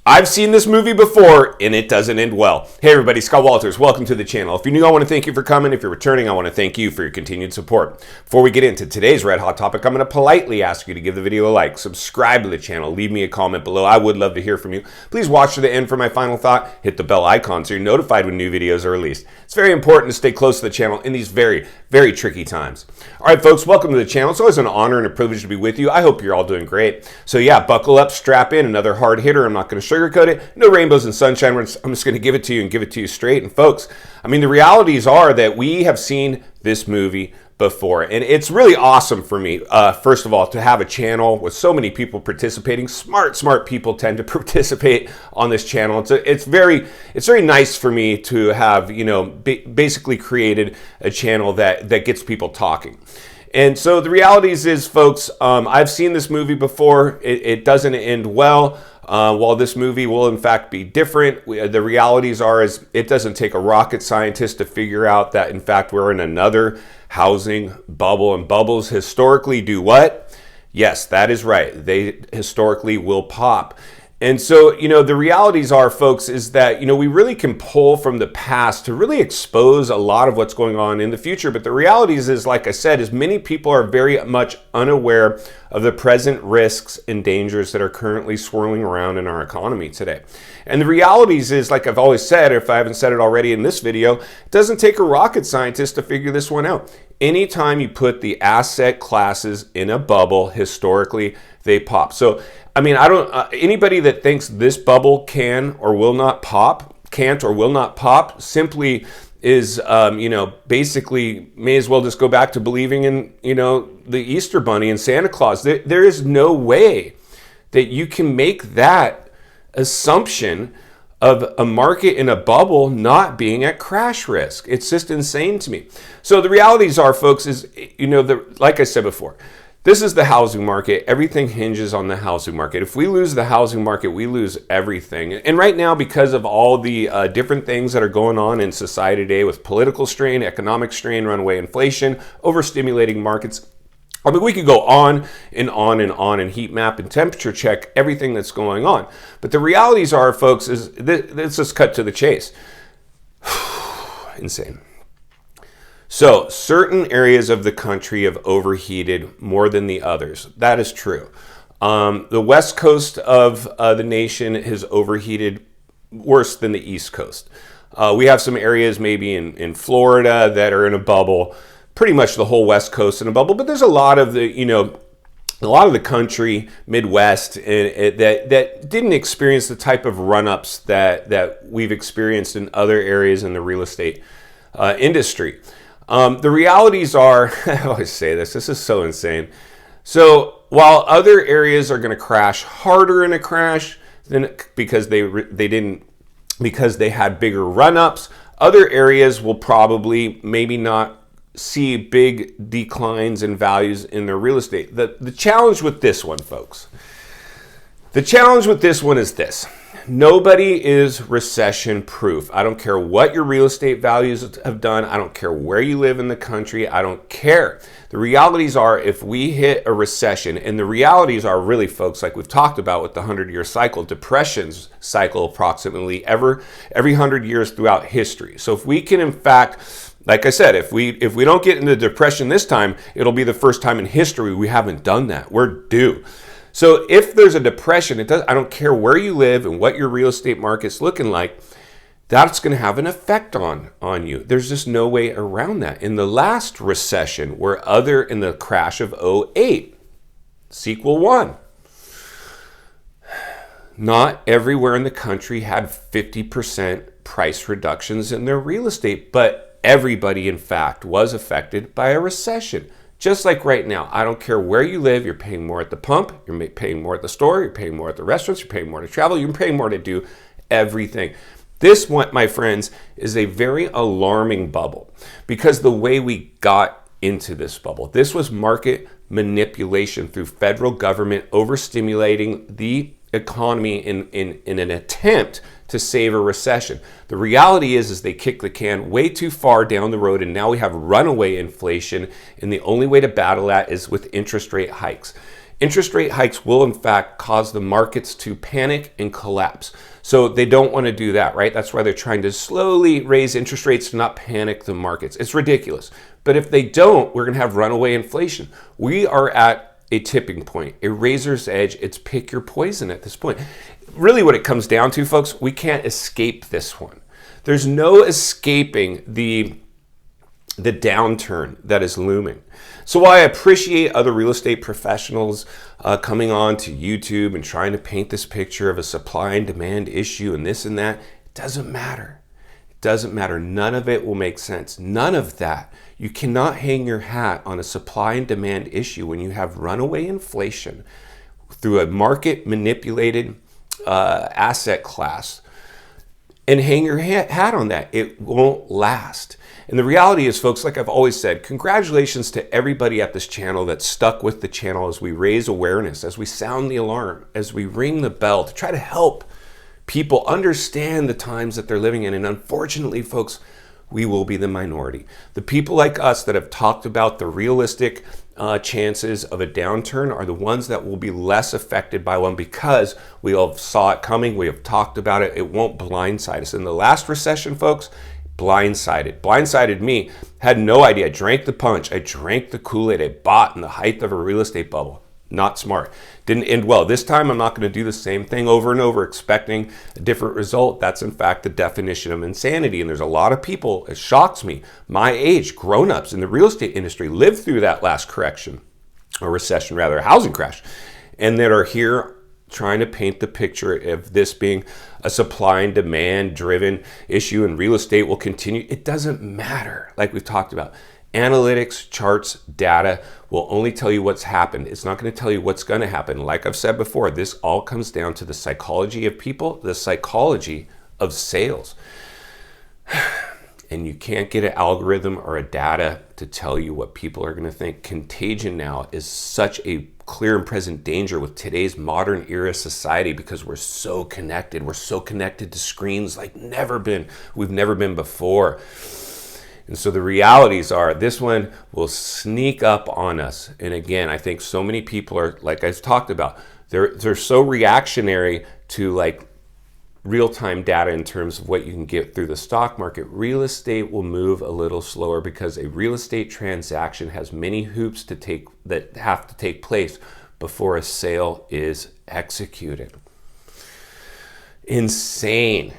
I've seen this movie before, and it doesn't end well. Hey everybody, Scott Walters, welcome to the channel. If you're new, I want to thank you for coming. If you're returning, I want to thank you for your continued support. Before we get into today's red hot topic, I'm going to politely ask you to give the video a like, subscribe to the channel, leave me a comment below. I would love to hear from you. Please watch to the end for my final thought. Hit the bell icon so you're notified when new videos are released. It's very important to stay close to the channel in these very, very tricky times. All right, folks, welcome to the channel. It's always an honor and a privilege to be with you. I hope you're all doing great. So yeah, buckle up, strap in, another hard hitter. I'm not going to sugarcoat it. No rainbows and sunshine. I'm just going to give it to you and give it to you straight. And folks, I mean, the realities are that we have seen this movie before, and it's really awesome for me, first of all, to have a channel with so many people participating. Smart people tend to participate on this channel. It's very nice for me to have, basically created a channel that gets people talking. And so the realities is, folks, I've seen this movie before. It doesn't end well. While this movie will in fact be different, the realities are is it doesn't take a rocket scientist to figure out that in fact we're in another housing bubble, and bubbles historically do what? Yes, that is right. They historically will pop. And so, the realities are, folks, is that, we really can pull from the past to really expose a lot of what's going on in the future. But the realities is, like I said, is many people are very much unaware of the present risks and dangers that are currently swirling around in our economy today. And the realities is, like I've always said, if I haven't said it already in this video, it doesn't take a rocket scientist to figure this one out. Anytime you put the asset classes in a bubble, historically, they pop. So, I mean, anybody that thinks this bubble can't or will not pop, simply is, basically may as well just go back to believing in, the Easter Bunny and Santa Claus. There is no way that you can make that assumption of a market in a bubble not being at crash risk. It's just insane to me. So the realities are, folks, is, like I said before, this is the housing market. Everything hinges on the housing market. If we lose the housing market, we lose everything. And right now, because of all the different things that are going on in society today with political strain, economic strain, runaway inflation, overstimulating markets, I mean, we could go on and on and on and heat map and temperature check everything that's going on. But the realities are, folks, is let's just cut to the chase. Insane. So certain areas of the country have overheated more than the others. That is true. The west coast of the nation has overheated worse than the east coast. We have some areas maybe in Florida that are in a bubble. Pretty much the whole west coast in a bubble. But there's a lot of the country, Midwest, that didn't experience the type of run-ups that we've experienced in other areas in the real estate industry. The realities are, I always say this is so insane. So while other areas are going to crash harder in a crash because they had bigger run-ups, other areas will probably maybe not see big declines in values in their real estate. The challenge with this one, folks, the challenge with this one is this. Nobody is recession proof. I don't care what your real estate values have done. I don't care where you live in the country. I don't care. The realities are, if we hit a recession, and the realities are really, folks, like we've talked about with the 100-year cycle, depressions cycle approximately every 100 years throughout history. So if we can, in fact, like I said, if we don't get into depression this time, it'll be the first time in history we haven't done that. We're due. So if there's a depression, I don't care where you live and what your real estate market's looking like, that's going to have an effect on you. There's just no way around that. In the last recession, in the crash of 2008, sequel 1, not everywhere in the country had 50% price reductions in their real estate, but everybody, in fact, was affected by a recession. Just like right now, I don't care where you live, you're paying more at the pump, you're paying more at the store, you're paying more at the restaurants, you're paying more to travel, you're paying more to do everything. This one, my friends, is a very alarming bubble because the way we got into this bubble, this was market manipulation through federal government overstimulating the economy in an attempt to save a recession. The reality is they kicked the can way too far down the road, and now we have runaway inflation, and the only way to battle that is with interest rate hikes. Interest rate hikes will in fact cause the markets to panic and collapse. So they don't want to do that, right? That's why they're trying to slowly raise interest rates to not panic the markets. It's ridiculous. But if they don't, we're going to have runaway inflation. We are at a tipping point, a razor's edge. It's pick your poison at this point. Really what it comes down to, folks, we can't escape this one. There's no escaping the downturn that is looming. So while I appreciate other real estate professionals coming on to YouTube and trying to paint this picture of a supply and demand issue and this and that, it doesn't matter. It doesn't matter. None of it will make sense. None of that. You cannot hang your hat on a supply and demand issue when you have runaway inflation through a market manipulated asset class and hang your hat on that. It won't last. And the reality is, folks, like I've always said, congratulations to everybody at this channel that stuck with the channel as we raise awareness, as we sound the alarm, as we ring the bell to try to help people understand the times that they're living in. And unfortunately, folks, we will be the minority. The people like us that have talked about the realistic chances of a downturn are the ones that will be less affected by one because we all saw it coming. We have talked about it. It won't blindside us. In the last recession, folks, blindsided me, had no idea. I drank the punch. I drank the Kool-Aid. I bought in the height of a real estate bubble. Not smart. Didn't end well. This time I'm not going to do the same thing over and over expecting a different result. That's in fact the definition of insanity. And there's a lot of people, it shocks me, my age, grown-ups in the real estate industry lived through that last correction, or recession rather, a housing crash, and that are here trying to paint the picture of this being a supply and demand driven issue and real estate will continue. It doesn't matter. Like we've talked about, analytics, charts, data will only tell you what's happened. It's not going to tell you what's going to happen. Like I've said before, this all comes down to the psychology of people, the psychology of sales. And you can't get an algorithm or a data to tell you what people are going to think. Contagion now is such a clear and present danger with today's modern era society because we're so connected. We're so connected to screens like we've never been before. And so the realities are this one will sneak up on us. And again, I think so many people are, like I've talked about, they're so reactionary to like real-time data in terms of what you can get through the stock market. Real estate will move a little slower because a real estate transaction has many hoops that have to take place before a sale is executed. Insanity.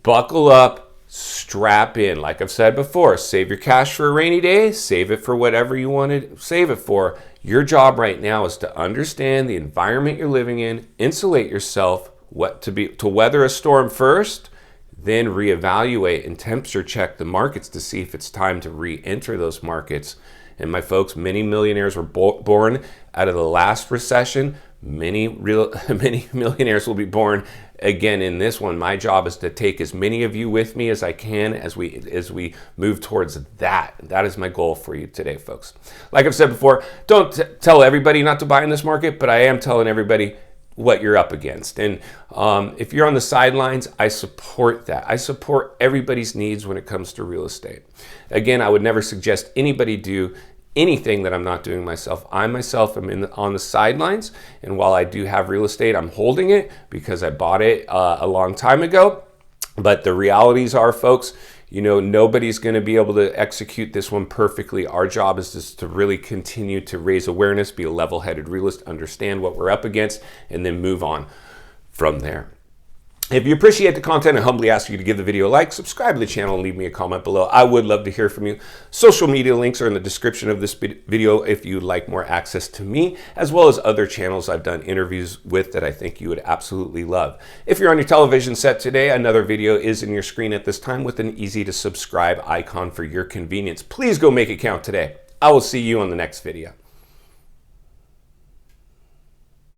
Buckle up, strap in. Like I've said before, save your cash for a rainy day, save it for whatever you want to save it for. Your job right now is to understand the environment you're living in, insulate yourself, to weather a storm first, then reevaluate and temperature check the markets to see if it's time to re-enter those markets. And my folks, many millionaires were born out of the last recession. Many millionaires will be born again in this one. My job is to take as many of you with me as I can as we move towards that. That is my goal for you today, folks. Like I've said before, don't tell everybody not to buy in this market, but I am telling everybody what you're up against. And if you're on the sidelines, I support that. I support everybody's needs when it comes to real estate. Again, I would never suggest anybody do anything that I'm not doing myself. I myself am on the sidelines, and while I do have real estate, I'm holding it because I bought it a long time ago. But the realities are, folks, nobody's going to be able to execute this one perfectly. Our job is just to really continue to raise awareness, be a level-headed realist, understand what we're up against, and then move on from there. If you appreciate the content, I humbly ask you to give the video a like, subscribe to the channel, and leave me a comment below. I would love to hear from you. Social media links are in the description of this video if you'd like more access to me, as well as other channels I've done interviews with that I think you would absolutely love. If you're on your television set today, another video is in your screen at this time with an easy to subscribe icon for your convenience. Please go make it count today. I will see you on the next video.